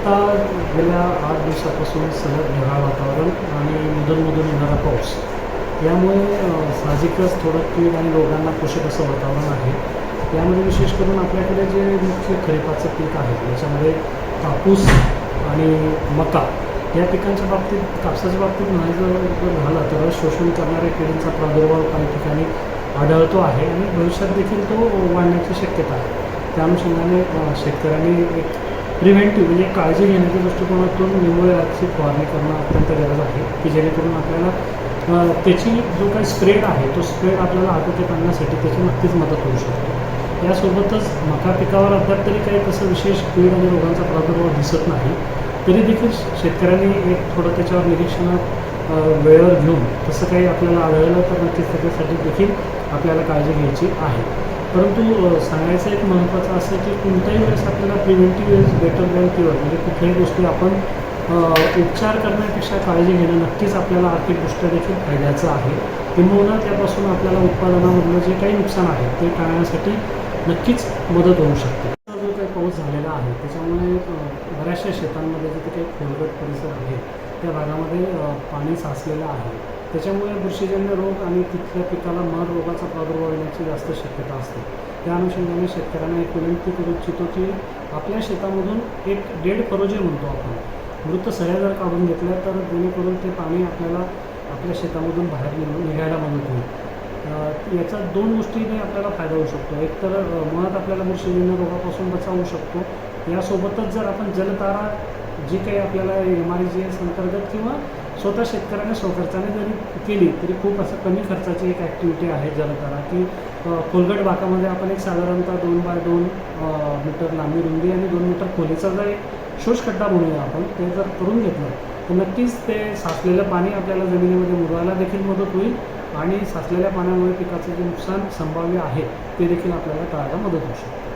आत्ता गेल्या 8 दिवसापासून सलग ढगाळ वातावरण आणि मधून येणारा पाऊस यामुळे साहजिकच थोडं कीड आणि रोगांना पोषक असं वातावरण आहे. यामध्ये विशेष करून आपल्याकडे जे मुख्य खरीपाचं पीक आहे याच्यामध्ये कापूस आणि मका या पिकांच्या बाबतीत कापसाच्या बाबतीत म्हणायचं झालं तर शोषण करणाऱ्या किडींचा प्रादुर्भाव काही ठिकाणी आढळतो आहे आणि भविष्यात देखील तो वाढण्याची शक्यता आहे. त्या अनुषंगाने शेतकऱ्यांनी एक प्रिव्हेंटिव्ह म्हणजे काळजी घेण्याच्या दृष्टिकोनातून निंबोळी आरची फवारणी करणं अत्यंत गरज आहे की जेणेकरून आपल्याला त्याची जो काही स्प्रेड आहे तो स्प्रेड आपल्याला आटोक्यात आणण्यासाठी त्याची नक्कीच मदत होऊ शकते. यासोबतच मका पिकावर अद्याप तरी काही तसं विशेष कीड आणि रोगांचा प्रादुर्भाव दिसत नाही, तरी देखील शेतकऱ्यांनी एक थोडं त्याच्यावर निरीक्षणात वेळेवर घेऊन तसं काही आपल्याला आढळलं तर नक्कीच त्याच्यासाठी देखील आपल्याला काळजी घ्यायची आहे. परंतु सांगायचं एक महत्त्वाचं असं की कोणत्याही वेळेस आपल्याला preventive is better than cure, म्हणजे कुठल्याही गोष्टी आपण उपचार करण्यापेक्षा काळजी घेणं नक्कीच आपल्याला आर्थिकदृष्ट्या देखील फायद्याचं आहे. किंबहुना त्यापासून आपल्याला उत्पादनामधलं जे काही नुकसान आहे ते टाळण्यासाठी नक्कीच मदत होऊ शकते. जो काही पाऊस झालेला आहे त्याच्यामुळे बऱ्याचशा शेतांमध्ये जिथे काही खोलगट परिसर आहे त्या भागामध्ये पाणी साचलेलं आहे. त्याच्यामुळे बुरशीजन्य रोग आणि तिथल्या पिकाला मर रोगाचा प्रादुर्भाव येण्याची जास्त शक्यता असते. त्या अनुषंगाने शेतकऱ्यांना एक विनंती करू इच्छितो की आपल्या शेतामधून एक डेड फरो जे म्हणतो आपण, मृत सऱ्या जर काढून घेतल्या तर जेणेकरून ते पाणी आपल्याला आपल्या शेतामधून बाहेर निघायला मदत होईल. याचा 2 गोष्टीने आपल्याला फायदा होऊ शकतो. एक तर मुळात आपल्याला बुरशीजन्य रोगापासून बचाव होऊ शकतो. यासोबतच जर आपण जलतारा जी काही आपल्याला MRGS अंतर्गत किंवा स्वतः शेतकऱ्याने स्वखर्चाने जरी केली तरी खूप असं कमी खर्चाची एक ॲक्टिव्हिटी आहे जलतारा, की खोलगट भागामध्ये आपण एक साधारणतः 2x2 मीटर लांबी रुंदी आणि 2 मीटर खोलीचा जर एक शोषखड्डा बनवूया आपण, ते जर करून घेतलं तर नक्कीच ते साचलेलं पाणी आपल्याला जमिनीमध्ये मुरवायला देखील मदत होईल आणि साचलेल्या पाण्यामुळे पिकाचं जे नुकसान संभाव्य आहे ते देखील आपल्याला टाळायला मदत होऊ शकते.